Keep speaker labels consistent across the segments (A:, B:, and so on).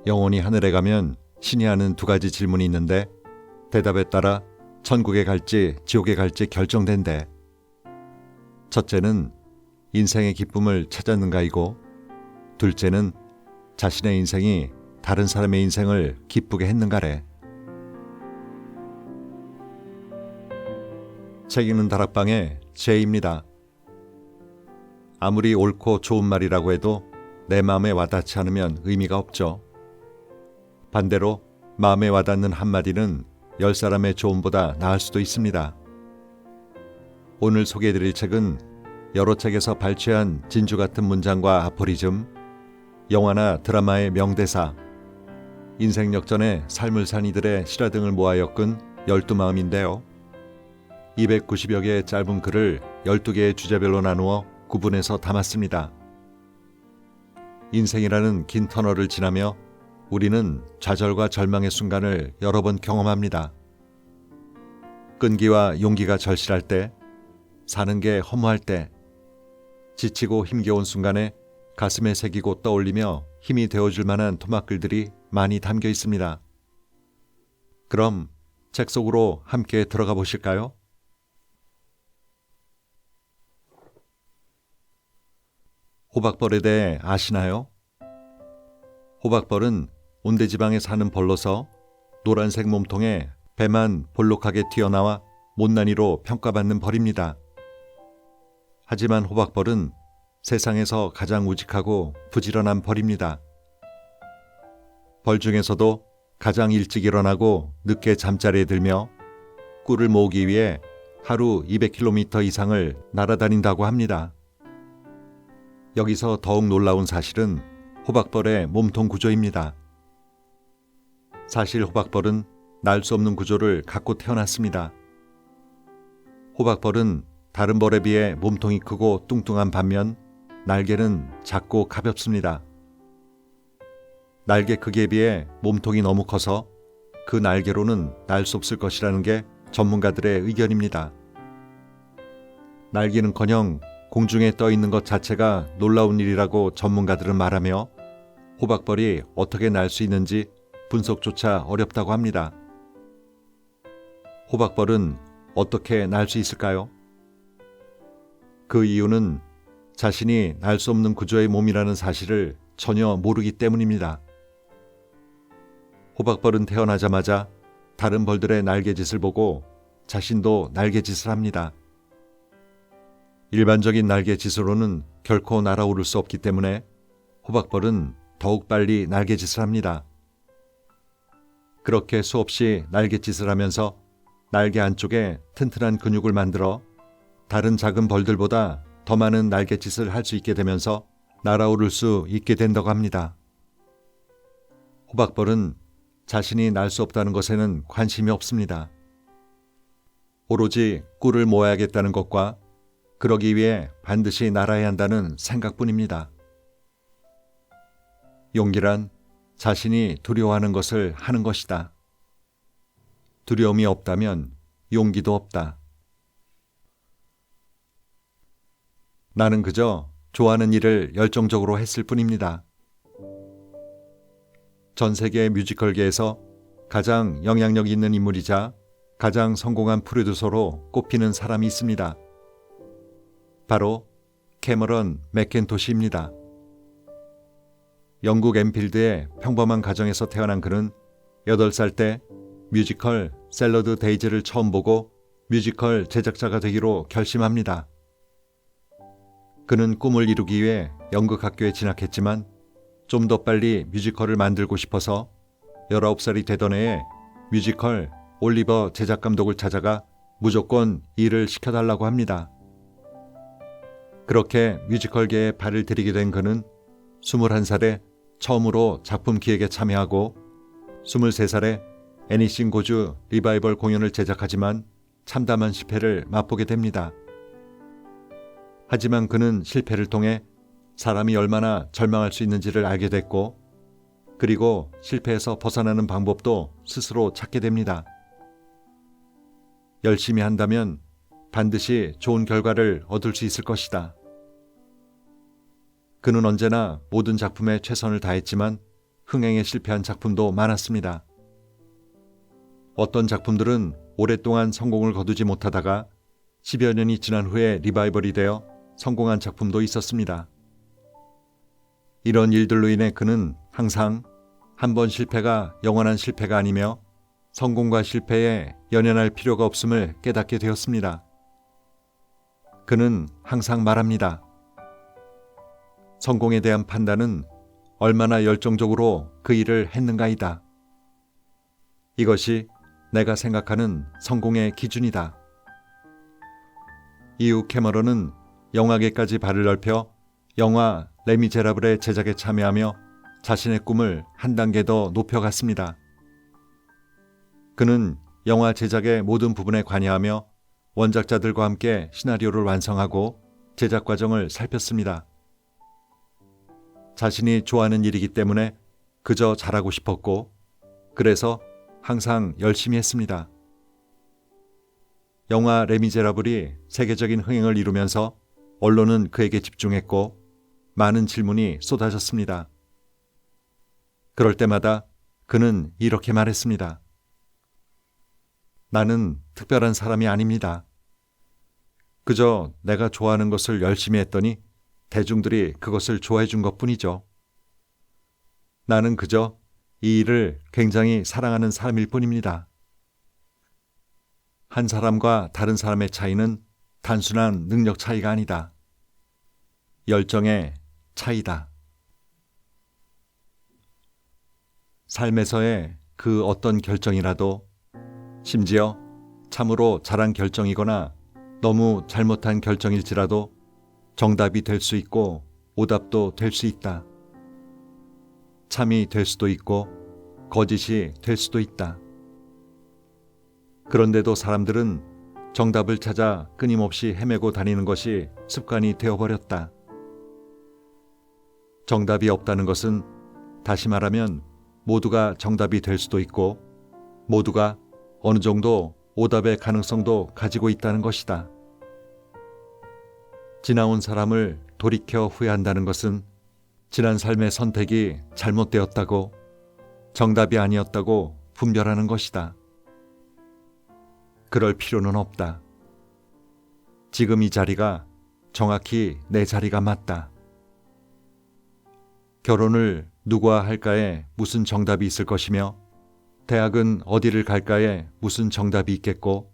A: 영혼이 하늘에 가면 신이 하는 두 가지 질문이 있는데 대답에 따라 천국에 갈지 지옥에 갈지 결정된대. 첫째는 인생의 기쁨을 찾았는가이고, 둘째는 자신의 인생이 다른 사람의 인생을 기쁘게 했는가래. 책 읽는 다락방의 제이입니다. 아무리 옳고 좋은 말이라고 해도 내 마음에 와닿지 않으면 의미가 없죠. 반대로 마음에 와닿는 한마디는 10사람의 조언보다 나을 수도 있습니다. 오늘 소개해드릴 책은 여러 책에서 발췌한 진주 같은 문장과 아포리즘, 영화나 드라마의 명대사, 인생 역전의 삶을 산 이들의 실화 등을 모아 엮은 12마음인데요. 290여 개의 짧은 글을 12개의 주제별로 나누어 구분해서 담았습니다. 인생이라는 긴 터널을 지나며 우리는 좌절과 절망의 순간을 여러 번 경험합니다. 끈기와 용기가 절실할 때, 사는 게 허무할 때, 지치고 힘겨운 순간에 가슴에 새기고 떠올리며 힘이 되어줄 만한 토막글들이 많이 담겨 있습니다. 그럼 책 속으로 함께 들어가 보실까요? 호박벌에 대해 아시나요? 호박벌은 온대지방에 사는 벌로서 노란색 몸통에 배만 볼록하게 튀어나와 못난이로 평가받는 벌입니다. 하지만 호박벌은 세상에서 가장 우직하고 부지런한 벌입니다. 벌 중에서도 가장 일찍 일어나고 늦게 잠자리에 들며 꿀을 모으기 위해 하루 200km 이상을 날아다닌다고 합니다. 여기서 더욱 놀라운 사실은 호박벌의 몸통 구조입니다. 사실 호박벌은 날 수 없는 구조를 갖고 태어났습니다. 호박벌은 다른 벌에 비해 몸통이 크고 뚱뚱한 반면 날개는 작고 가볍습니다. 날개 크기에 비해 몸통이 너무 커서 그 날개로는 날 수 없을 것이라는 게 전문가들의 의견입니다. 날기는커녕 공중에 떠 있는 것 자체가 놀라운 일이라고 전문가들은 말하며 호박벌이 어떻게 날 수 있는지 분석조차 어렵다고 합니다. 호박벌은 어떻게 날 수 있을까요? 그 이유는 자신이 날 수 없는 구조의 몸이라는 사실을 전혀 모르기 때문입니다. 호박벌은 태어나자마자 다른 벌들의 날개짓을 보고 자신도 날개짓을 합니다. 일반적인 날개짓으로는 결코 날아오를 수 없기 때문에 호박벌은 더욱 빨리 날개짓을 합니다. 그렇게 수없이 날개짓을 하면서 날개 안쪽에 튼튼한 근육을 만들어 다른 작은 벌들보다 더 많은 날개짓을 할 수 있게 되면서 날아오를 수 있게 된다고 합니다. 호박벌은 자신이 날 수 없다는 것에는 관심이 없습니다. 오로지 꿀을 모아야겠다는 것과 그러기 위해 반드시 날아야 한다는 생각뿐입니다. 용기란 자신이 두려워하는 것을 하는 것이다. 두려움이 없다면 용기도 없다. 나는 그저 좋아하는 일을 열정적으로 했을 뿐입니다. 전 세계 뮤지컬계에서 가장 영향력 있는 인물이자 가장 성공한 프로듀서로 꼽히는 사람이 있습니다. 바로 캐머런 맥켄토시입니다. 영국 엠필드의 평범한 가정에서 태어난 그는 8살 때 뮤지컬 샐러드 데이즈를 처음 보고 뮤지컬 제작자가 되기로 결심합니다. 그는 꿈을 이루기 위해 연극학교에 진학했지만 좀 더 빨리 뮤지컬을 만들고 싶어서 19살이 되던 해에 뮤지컬 올리버 제작 감독을 찾아가 무조건 일을 시켜달라고 합니다. 그렇게 뮤지컬계에 발을 들이게 된 그는 21살에 처음으로 작품 기획에 참여하고 23살에 애니싱 고주 리바이벌 공연을 제작하지만 참담한 실패를 맛보게 됩니다. 하지만 그는 실패를 통해 사람이 얼마나 절망할 수 있는지를 알게 됐고, 그리고 실패에서 벗어나는 방법도 스스로 찾게 됩니다. 열심히 한다면 반드시 좋은 결과를 얻을 수 있을 것이다. 그는 언제나 모든 작품에 최선을 다했지만 흥행에 실패한 작품도 많았습니다. 어떤 작품들은 오랫동안 성공을 거두지 못하다가 10여 년이 지난 후에 리바이벌이 되어 성공한 작품도 있었습니다. 이런 일들로 인해 그는 항상 한 번 실패가 영원한 실패가 아니며 성공과 실패에 연연할 필요가 없음을 깨닫게 되었습니다. 그는 항상 말합니다. 성공에 대한 판단은 얼마나 열정적으로 그 일을 했는가이다. 이것이 내가 생각하는 성공의 기준이다. 이후 캐머런은 영화계까지 발을 넓혀 영화 레미제라블의 제작에 참여하며 자신의 꿈을 한 단계 더 높여갔습니다. 그는 영화 제작의 모든 부분에 관여하며 원작자들과 함께 시나리오를 완성하고 제작 과정을 살폈습니다. 자신이 좋아하는 일이기 때문에 그저 잘하고 싶었고 그래서 항상 열심히 했습니다. 영화 레미제라블이 세계적인 흥행을 이루면서 언론은 그에게 집중했고 많은 질문이 쏟아졌습니다. 그럴 때마다 그는 이렇게 말했습니다. 나는 특별한 사람이 아닙니다. 그저 내가 좋아하는 것을 열심히 했더니 대중들이 그것을 좋아해 준 것뿐이죠. 나는 그저 이 일을 굉장히 사랑하는 사람일 뿐입니다. 한 사람과 다른 사람의 차이는 단순한 능력 차이가 아니다. 열정의 차이다. 삶에서의 그 어떤 결정이라도 심지어 참으로 잘한 결정이거나 너무 잘못한 결정일지라도 정답이 될 수 있고 오답도 될 수 있다. 참이 될 수도 있고 거짓이 될 수도 있다. 그런데도 사람들은 정답을 찾아 끊임없이 헤매고 다니는 것이 습관이 되어버렸다. 정답이 없다는 것은 다시 말하면 모두가 정답이 될 수도 있고 모두가 어느 정도 오답의 가능성도 가지고 있다는 것이다. 지나온 사람을 돌이켜 후회한다는 것은 지난 삶의 선택이 잘못되었다고 정답이 아니었다고 분별하는 것이다. 그럴 필요는 없다. 지금 이 자리가 정확히 내 자리가 맞다. 결혼을 누구와 할까에 무슨 정답이 있을 것이며 대학은 어디를 갈까에 무슨 정답이 있겠고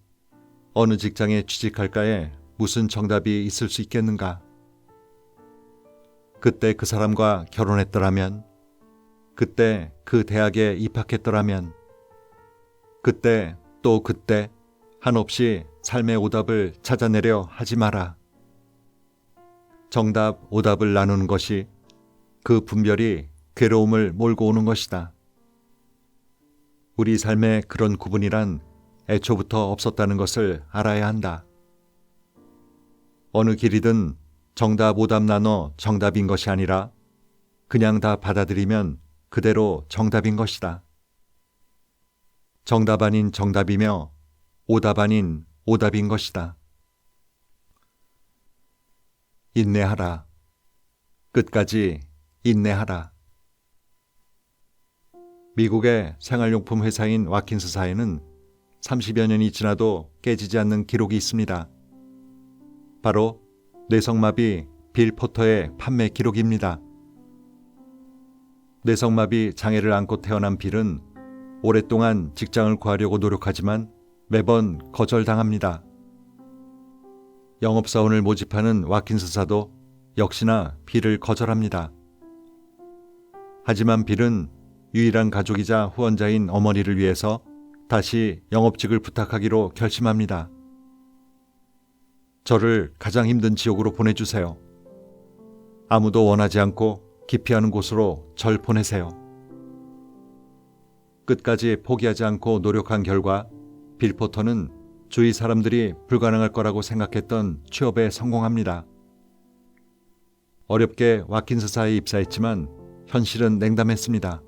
A: 어느 직장에 취직할까에 무슨 정답이 있을 수 있겠는가. 그때 그 사람과 결혼했더라면, 그때 그 대학에 입학했더라면, 그때 또 그때 한없이 삶의 오답을 찾아내려 하지 마라. 정답, 오답을 나누는 것이 그 분별이 괴로움을 몰고 오는 것이다. 우리 삶의 그런 구분이란 애초부터 없었다는 것을 알아야 한다. 어느 길이든 정답, 오답 나눠 정답인 것이 아니라 그냥 다 받아들이면 그대로 정답인 것이다. 정답 아닌 정답이며 오답 아닌 오답인 것이다. 인내하라. 끝까지 인내하라. 미국의 생활용품 회사인 와킨스사에는 30여 년이 지나도 깨지지 않는 기록이 있습니다. 바로 뇌성마비 빌 포터의 판매 기록입니다. 뇌성마비 장애를 안고 태어난 빌은 오랫동안 직장을 구하려고 노력하지만 매번 거절당합니다. 영업사원을 모집하는 와킨스사도 역시나 빌을 거절합니다. 하지만 빌은 유일한 가족이자 후원자인 어머니를 위해서 다시 영업직을 부탁하기로 결심합니다. 저를 가장 힘든 지옥으로 보내주세요. 아무도 원하지 않고 기피하는 곳으로 절 보내세요. 끝까지 포기하지 않고 노력한 결과 빌 포터는 주위 사람들이 불가능할 거라고 생각했던 취업에 성공합니다. 어렵게 와킨스사에 입사했지만 현실은 냉담했습니다.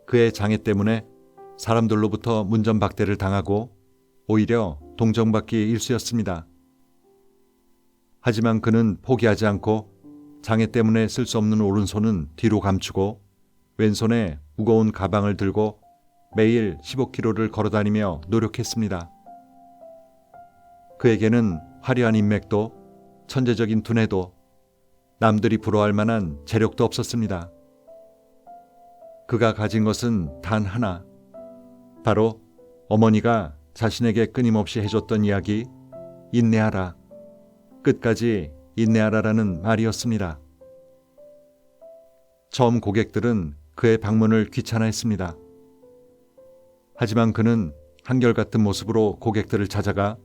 A: 그의 장애 때문에 사람들로부터 문전박대를 당하고 오히려 동정받기 일쑤였습니다. 하지만 그는 포기하지 않고 장애 때문에 쓸 수 없는 오른손은 뒤로 감추고 왼손에 무거운 가방을 들고 매일 15km를 걸어다니며 노력했습니다. 그에게는 화려한 인맥도 천재적인 두뇌도 남들이 부러워할 만한 재력도 없었습니다. 그가 가진 것은 단 하나, 바로 어머니가 자신에게 끊임없이 해줬던 이야기, 인내하라, 끝까지 인내하라라는 말이었습니다. 처음 고객들은 그의 방문을 귀찮아했습니다. 하지만 그는 한결같은 모습으로 고객들을 찾아가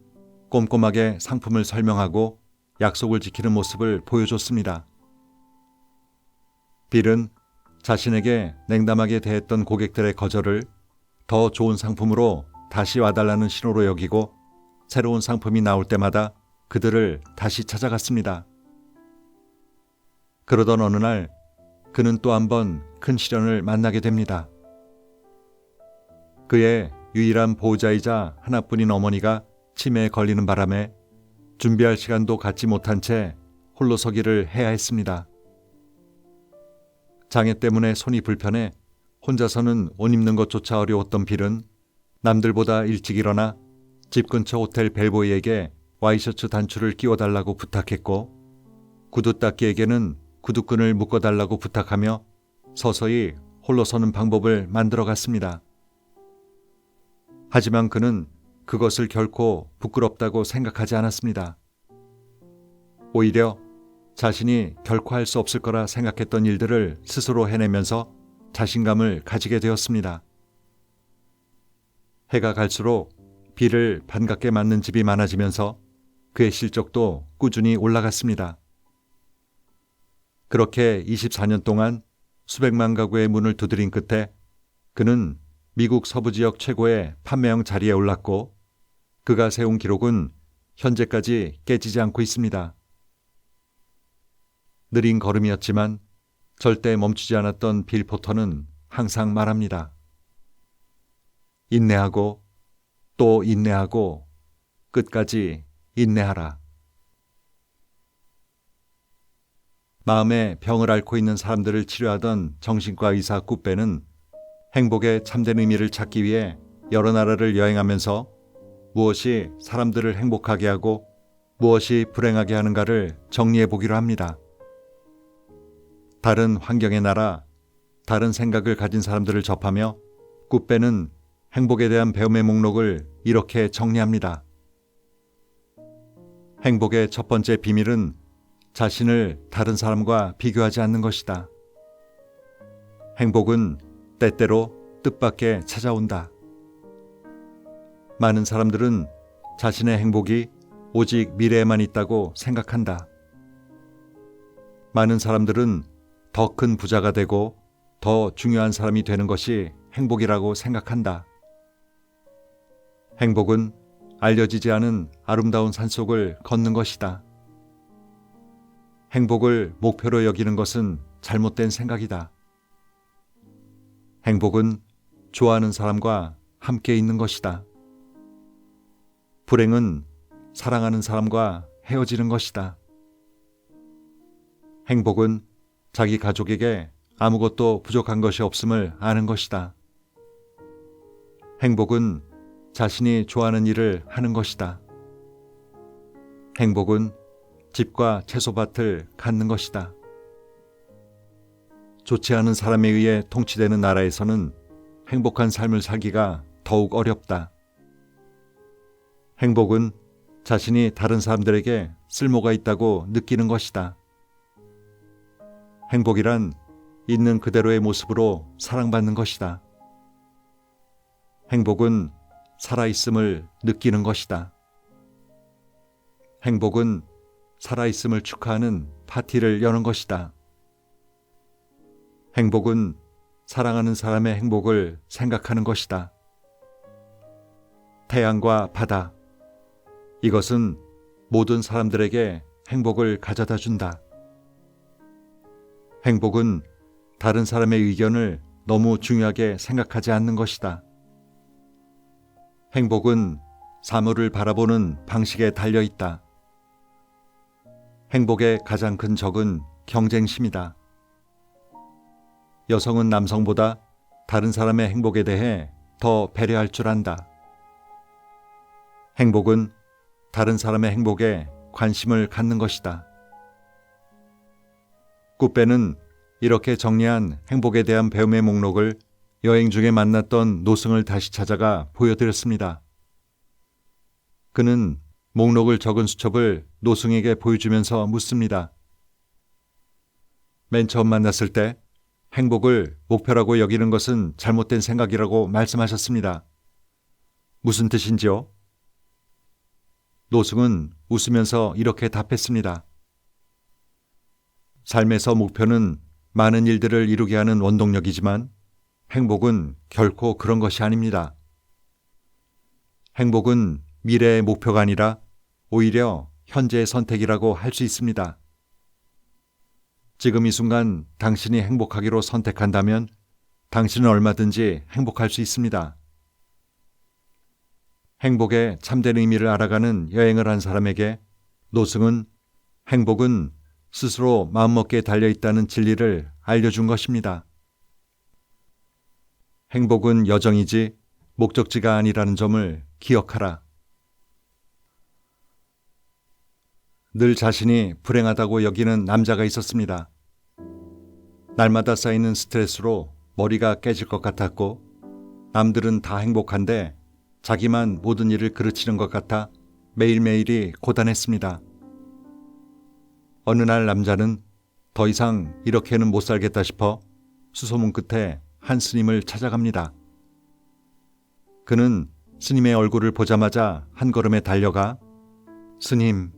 A: 꼼꼼하게 상품을 설명하고 약속을 지키는 모습을 보여줬습니다. 빌은 자신에게 냉담하게 대했던 고객들의 거절을 더 좋은 상품으로 다시 와달라는 신호로 여기고 새로운 상품이 나올 때마다 그들을 다시 찾아갔습니다. 그러던 어느 날 그는 또 한 번 큰 시련을 만나게 됩니다. 그의 유일한 보호자이자 하나뿐인 어머니가 치매에 걸리는 바람에 준비할 시간도 갖지 못한 채 홀로 서기를 해야 했습니다. 장애 때문에 손이 불편해 혼자서는 옷 입는 것조차 어려웠던 빌은 남들보다 일찍 일어나 집 근처 호텔 벨보이에게 와이셔츠 단추를 끼워달라고 부탁했고 구두 닦기에게는 구두끈을 묶어달라고 부탁하며 서서히 홀로 서는 방법을 만들어갔습니다. 하지만 그는 그것을 결코 부끄럽다고 생각하지 않았습니다. 오히려 자신이 결코 할 수 없을 거라 생각했던 일들을 스스로 해내면서 자신감을 가지게 되었습니다. 해가 갈수록 비를 반갑게 맞는 집이 많아지면서 그의 실적도 꾸준히 올라갔습니다. 그렇게 24년 동안 수백만 가구의 문을 두드린 끝에 그는 미국 서부 지역 최고의 판매형 자리에 올랐고 그가 세운 기록은 현재까지 깨지지 않고 있습니다. 느린 걸음이었지만 절대 멈추지 않았던 빌 포터는 항상 말합니다. 인내하고 또 인내하고 끝까지 인내하라. 마음의 병을 앓고 있는 사람들을 치료하던 정신과 의사 꾸빼는 행복의 참된 의미를 찾기 위해 여러 나라를 여행하면서 무엇이 사람들을 행복하게 하고 무엇이 불행하게 하는가를 정리해 보기로 합니다. 다른 환경의 나라, 다른 생각을 가진 사람들을 접하며 꾸빼는 행복에 대한 배움의 목록을 이렇게 정리합니다. 행복의 첫 번째 비밀은 자신을 다른 사람과 비교하지 않는 것이다. 행복은 때때로 뜻밖의 찾아온다. 많은 사람들은 자신의 행복이 오직 미래에만 있다고 생각한다. 많은 사람들은 더 큰 부자가 되고 더 중요한 사람이 되는 것이 행복이라고 생각한다. 행복은 알려지지 않은 아름다운 산속을 걷는 것이다. 행복을 목표로 여기는 것은 잘못된 생각이다. 행복은 좋아하는 사람과 함께 있는 것이다. 불행은 사랑하는 사람과 헤어지는 것이다. 행복은 자기 가족에게 아무것도 부족한 것이 없음을 아는 것이다. 행복은 자신이 좋아하는 일을 하는 것이다. 행복은 집과 채소밭을 갖는 것이다. 좋지 않은 사람에 의해 통치되는 나라에서는 행복한 삶을 살기가 더욱 어렵다. 행복은 자신이 다른 사람들에게 쓸모가 있다고 느끼는 것이다. 행복이란 있는 그대로의 모습으로 사랑받는 것이다. 행복은 살아있음을 느끼는 것이다. 행복은 살아있음을 축하하는 파티를 여는 것이다. 행복은 사랑하는 사람의 행복을 생각하는 것이다. 태양과 바다, 이것은 모든 사람들에게 행복을 가져다 준다. 행복은 다른 사람의 의견을 너무 중요하게 생각하지 않는 것이다. 행복은 사물을 바라보는 방식에 달려 있다. 행복의 가장 큰 적은 경쟁심이다. 여성은 남성보다 다른 사람의 행복에 대해 더 배려할 줄 안다. 행복은 다른 사람의 행복에 관심을 갖는 것이다. 꾸빼는 이렇게 정리한 행복에 대한 배움의 목록을 여행 중에 만났던 노승을 다시 찾아가 보여드렸습니다. 그는 목록을 적은 수첩을 노승에게 보여주면서 묻습니다. 맨 처음 만났을 때 행복을 목표라고 여기는 것은 잘못된 생각이라고 말씀하셨습니다. 무슨 뜻인지요? 노승은 웃으면서 이렇게 답했습니다. 삶에서 목표는 많은 일들을 이루게 하는 원동력이지만 행복은 결코 그런 것이 아닙니다. 행복은 미래의 목표가 아니라 오히려 현재의 선택이라고 할 수 있습니다. 지금 이 순간 당신이 행복하기로 선택한다면 당신은 얼마든지 행복할 수 있습니다. 행복의 참된 의미를 알아가는 여행을 한 사람에게 노승은 행복은 스스로 마음먹기에 달려있다는 진리를 알려준 것입니다. 행복은 여정이지 목적지가 아니라는 점을 기억하라. 늘 자신이 불행하다고 여기는 남자가 있었습니다. 날마다 쌓이는 스트레스로 머리가 깨질 것 같았고 남들은 다 행복한데 자기만 모든 일을 그르치는 것 같아 매일매일이 고단했습니다. 어느 날 남자는 더 이상 이렇게는 못 살겠다 싶어 수소문 끝에 한 스님을 찾아갑니다. 그는 스님의 얼굴을 보자마자 한 걸음에 달려가 스님,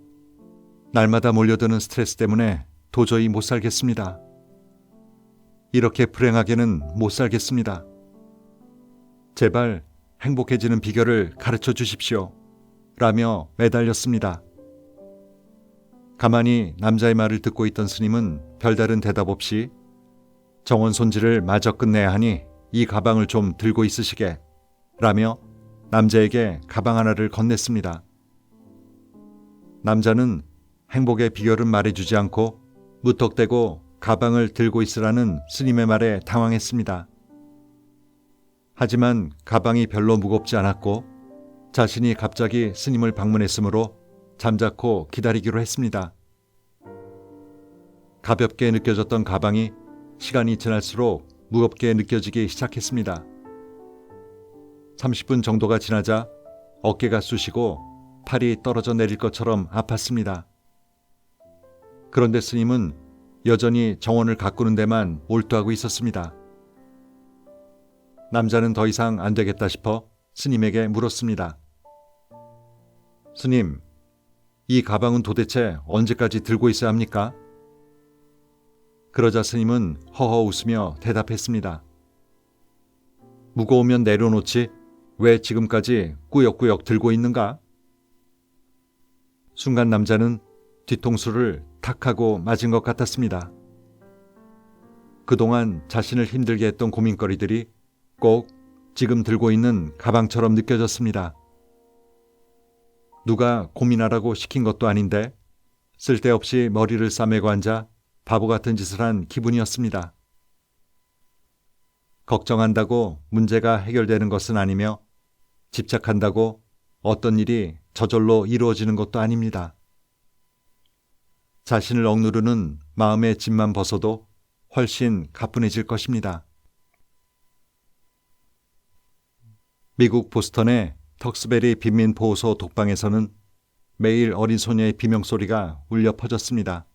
A: 날마다 몰려드는 스트레스 때문에 도저히 못 살겠습니다. 이렇게 불행하게는 못 살겠습니다. 제발 행복해지는 비결을 가르쳐 주십시오. 라며 매달렸습니다. 가만히 남자의 말을 듣고 있던 스님은 별다른 대답 없이 정원 손질을 마저 끝내야 하니 이 가방을 좀 들고 있으시게 라며 남자에게 가방 하나를 건넸습니다. 남자는 행복의 비결은 말해주지 않고 무턱대고 가방을 들고 있으라는 스님의 말에 당황했습니다. 하지만 가방이 별로 무겁지 않았고 자신이 갑자기 스님을 방문했으므로 잠자코 기다리기로 했습니다. 가볍게 느껴졌던 가방이 시간이 지날수록 무겁게 느껴지기 시작했습니다. 30분 정도가 지나자 어깨가 쑤시고 팔이 떨어져 내릴 것처럼 아팠습니다. 그런데 스님은 여전히 정원을 가꾸는 데만 몰두하고 있었습니다. 남자는 더 이상 안 되겠다 싶어 스님에게 물었습니다. 스님, 이 가방은 도대체 언제까지 들고 있어야 합니까? 그러자 스님은 허허 웃으며 대답했습니다. 무거우면 내려놓지 왜 지금까지 꾸역꾸역 들고 있는가? 순간 남자는 뒤통수를 탁 하고 맞은 것 같았습니다. 그동안 자신을 힘들게 했던 고민거리들이 꼭 지금 들고 있는 가방처럼 느껴졌습니다. 누가 고민하라고 시킨 것도 아닌데 쓸데없이 머리를 싸매고 앉아 바보 같은 짓을 한 기분이었습니다. 걱정한다고 문제가 해결되는 것은 아니며 집착한다고 어떤 일이 저절로 이루어지는 것도 아닙니다. 자신을 억누르는 마음의 짐만 벗어도 훨씬 가뿐해질 것입니다. 미국 보스턴의 턱스베리 빈민보호소 독방에서는 매일 어린 소녀의 비명소리가 울려 퍼졌습니다.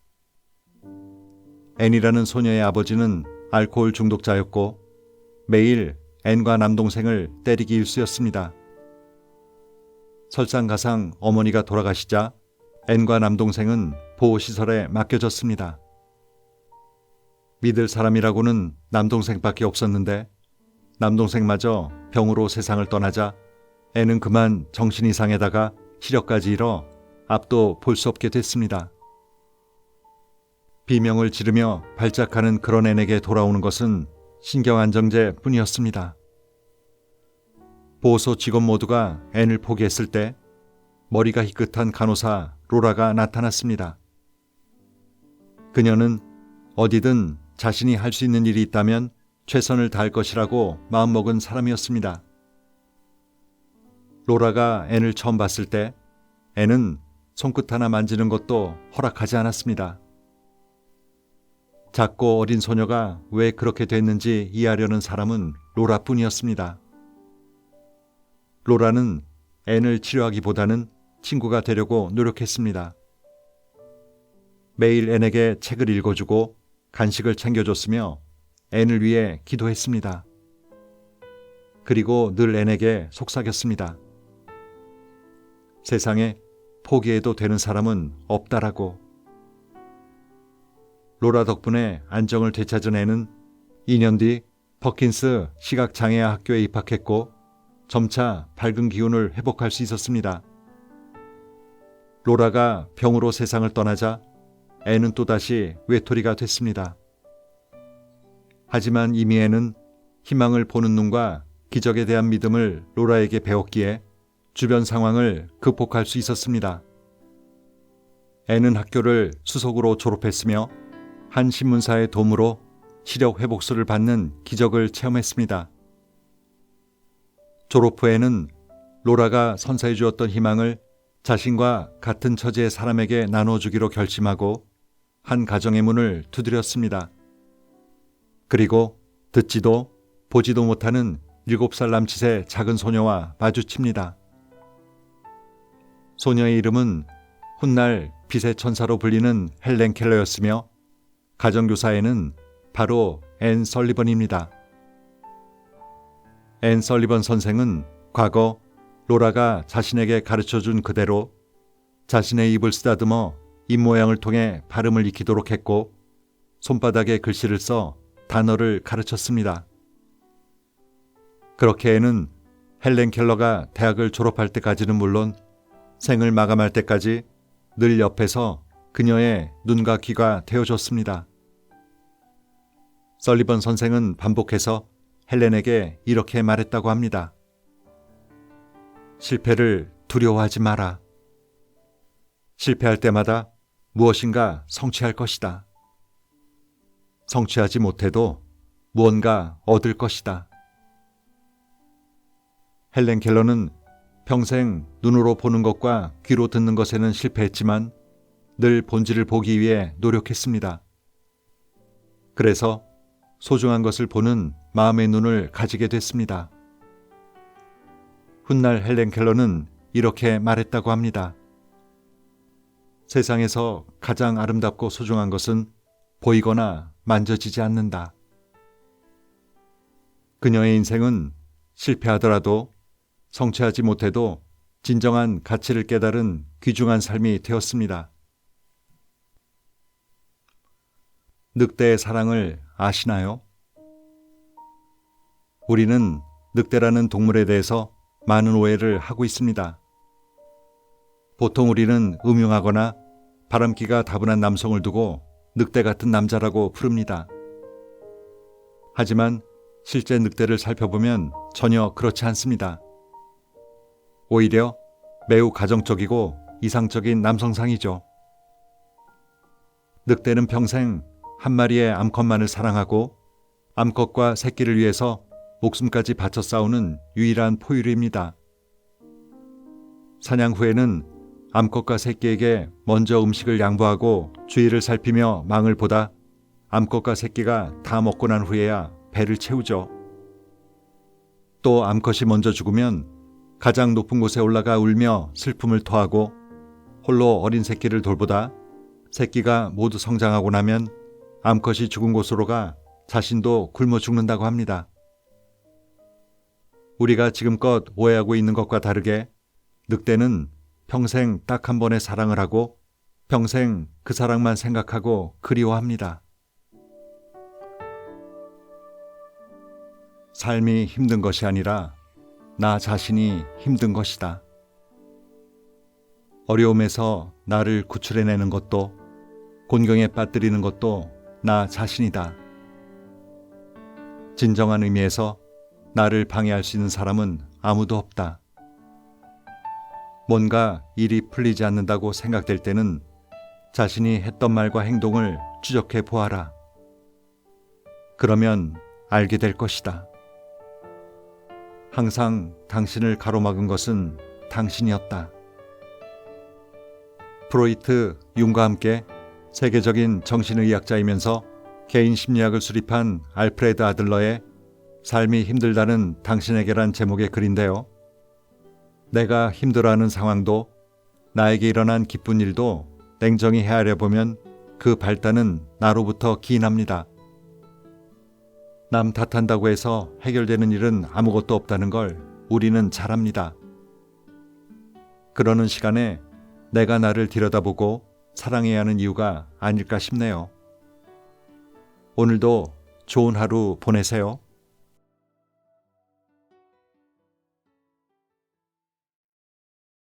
A: 앤이라는 소녀의 아버지는 알코올 중독자였고 매일 앤과 남동생을 때리기 일쑤였습니다. 설상가상 어머니가 돌아가시자 앤과 남동생은 보호시설에 맡겨졌습니다. 믿을 사람이라고는 남동생밖에 없었는데 남동생마저 병으로 세상을 떠나자 앤은 그만 정신이 상해다가 시력까지 잃어 앞도 볼 수 없게 됐습니다. 비명을 지르며 발작하는 그런 앤에게 돌아오는 것은 신경안정제 뿐이었습니다. 보호소 직원 모두가 앤을 포기했을 때 머리가 희끗한 간호사 로라가 나타났습니다. 그녀는 어디든 자신이 할 수 있는 일이 있다면 최선을 다할 것이라고 마음먹은 사람이었습니다. 로라가 앤을 처음 봤을 때 앤은 손끝 하나 만지는 것도 허락하지 않았습니다. 작고 어린 소녀가 왜 그렇게 됐는지 이해하려는 사람은 로라뿐이었습니다. 로라는 앤을 치료하기보다는 친구가 되려고 노력했습니다. 매일 앤에게 책을 읽어주고 간식을 챙겨줬으며 앤을 위해 기도했습니다. 그리고 늘 앤에게 속삭였습니다. 세상에 포기해도 되는 사람은 없다라고. 로라 덕분에 안정을 되찾은 앤은 2년 뒤 퍼킨스 시각장애아 학교에 입학했고 점차 밝은 기운을 회복할 수 있었습니다. 로라가 병으로 세상을 떠나자 앤은 또다시 외톨이가 됐습니다. 하지만 이미 앤은 희망을 보는 눈과 기적에 대한 믿음을 로라에게 배웠기에 주변 상황을 극복할 수 있었습니다. 앤은 학교를 수석으로 졸업했으며 한 신문사의 도움으로 시력 회복술을 받는 기적을 체험했습니다. 졸업 후에는 로라가 선사해 주었던 희망을 자신과 같은 처지의 사람에게 나눠주기로 결심하고 한 가정의 문을 두드렸습니다. 그리고 듣지도 보지도 못하는 7살 남짓의 작은 소녀와 마주칩니다. 소녀의 이름은 훗날 빛의 천사로 불리는 헬렌 켈러였으며 가정교사에는 바로 앤 설리번입니다. 앤 설리번 선생은 과거 로라가 자신에게 가르쳐준 그대로 자신의 입을 쓰다듬어 입모양을 통해 발음을 익히도록 했고 손바닥에 글씨를 써 단어를 가르쳤습니다. 그렇게 앤은 헬렌 켈러가 대학을 졸업할 때까지는 물론 생을 마감할 때까지 늘 옆에서 그녀의 눈과 귀가 되어줬습니다. 설리번 선생은 반복해서 헬렌에게 이렇게 말했다고 합니다. 실패를 두려워하지 마라. 실패할 때마다 무엇인가 성취할 것이다. 성취하지 못해도 무언가 얻을 것이다. 헬렌 켈러는 평생 눈으로 보는 것과 귀로 듣는 것에는 실패했지만 늘 본질을 보기 위해 노력했습니다. 그래서 소중한 것을 보는 마음의 눈을 가지게 됐습니다. 훗날 헬렌 켈러는 이렇게 말했다고 합니다. 세상에서 가장 아름답고 소중한 것은 보이거나 만져지지 않는다. 그녀의 인생은 실패하더라도 성취하지 못해도 진정한 가치를 깨달은 귀중한 삶이 되었습니다. 늑대의 사랑을 아시나요? 우리는 늑대라는 동물에 대해서 많은 오해를 하고 있습니다. 보통 우리는 음흉하거나 바람기가 다분한 남성을 두고 늑대 같은 남자라고 부릅니다. 하지만 실제 늑대를 살펴보면 전혀 그렇지 않습니다. 오히려 매우 가정적이고 이상적인 남성상이죠. 늑대는 평생 한 마리의 암컷만을 사랑하고 암컷과 새끼를 위해서 목숨까지 바쳐 싸우는 유일한 포유류입니다. 사냥 후에는 암컷과 새끼에게 먼저 음식을 양보하고 주위를 살피며 망을 보다 암컷과 새끼가 다 먹고 난 후에야 배를 채우죠. 또 암컷이 먼저 죽으면 가장 높은 곳에 올라가 울며 슬픔을 토하고 홀로 어린 새끼를 돌보다 새끼가 모두 성장하고 나면 암컷이 죽은 곳으로 가 자신도 굶어 죽는다고 합니다. 우리가 지금껏 오해하고 있는 것과 다르게 늑대는 평생 딱 한 번의 사랑을 하고 평생 그 사랑만 생각하고 그리워합니다. 삶이 힘든 것이 아니라 나 자신이 힘든 것이다. 어려움에서 나를 구출해내는 것도 곤경에 빠뜨리는 것도 나 자신이다. 진정한 의미에서 나를 방해할 수 있는 사람은 아무도 없다. 뭔가 일이 풀리지 않는다고 생각될 때는 자신이 했던 말과 행동을 추적해 보아라. 그러면 알게 될 것이다. 항상 당신을 가로막은 것은 당신이었다. 프로이트, 융과 함께 세계적인 정신의학자이면서 개인 심리학을 수립한 알프레드 아들러의 삶이 힘들다는 당신에게란 제목의 글인데요. 내가 힘들어하는 상황도 나에게 일어난 기쁜 일도 냉정히 헤아려 보면 그 발단은 나로부터 기인합니다. 남 탓한다고 해서 해결되는 일은 아무것도 없다는 걸 우리는 잘 압니다. 그러는 시간에 내가 나를 들여다보고 사랑해야 하는 이유가 아닐까 싶네요. 오늘도 좋은 하루 보내세요.